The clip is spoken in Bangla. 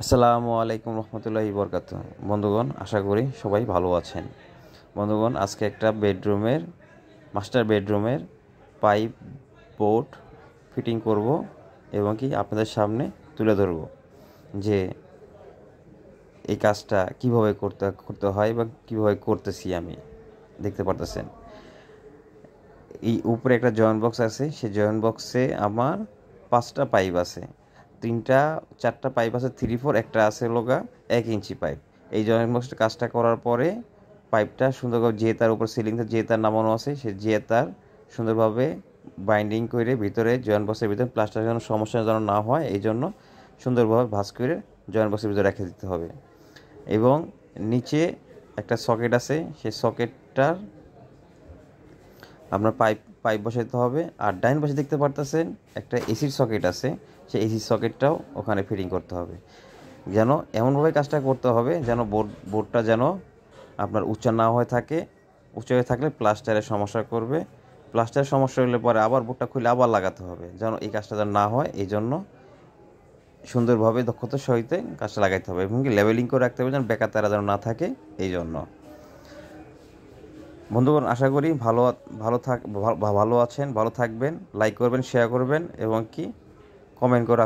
আসসালামু আলাইকুম রহমতুল্লাহি বরকাত। বন্ধুগণ, আশা করি সবাই ভালো আছেন। বন্ধুগণ, আজকে একটা মাস্টার বেডরুমের পাইপ বোর্ড ফিটিং করব এবং কি আপনাদের সামনে তুলে ধরব যে এই কাজটা কিভাবে করতে হয় বা কিভাবে করতেছি আমি। দেখতে পারতেছেন এই উপরে একটা জয়েন্ট বক্স আছে, সেই জয়েন্ট বক্সে আমার 5টা পাইপ আছে, 4টা পাইপ আছে 3/4, একটা আছে লোগা 1 ইঞ্চি পাইপ। এই জয়েন্ট বক্সটা কাজটা করার পরে পাইপটা সুন্দরভাবে যে তার উপর সিলিংতে যে তার নামানো আছে, সে যে তার সুন্দরভাবে বাইন্ডিং করে ভিতরে জয়েন্ট বক্সের ভিতরে প্লাস্টার যেন সমস্যা যেন না হয়, এই জন্য সুন্দরভাবে ভাঁজ করে জয়েন্ট বক্সের ভিতরে রেখে দিতে হবে। এবং নিচে একটা সকেট আছে, সেই সকেটটার আপনার পাইপ পাইপ বসাইতে হবে। আর ডাইন পাশে দেখতে পারতেছেন একটা এসির সকেট আছে, সেই এসির সকেটটাও ওখানে ফিটিং করতে হবে। যেন এমনভাবে কাজটা করতে হবে যেন বোর্ডটা যেন আপনার উঁচা না হয়ে থাকে। উঁচা হয়ে থাকলে প্লাস্টারের সমস্যা করবে, প্লাস্টারের সমস্যা হলে পরে আবার বোর্ডটা খুলে আবার লাগাতে হবে। যেন এই কাজটা যেন না হয়, এই জন্য সুন্দরভাবে দক্ষতার সহিত কাজটা লাগাইতে হবে এবং কি লেভেলিং করে রাখতে হবে যেন বেকার তারা যেন না থাকে। এই জন্য বন্ধুগণ, আশা করি ভালো আছেন, ভালো থাকবেন। লাইক করবেন, শেয়ার করবেন এবং কি কমেন্ট করে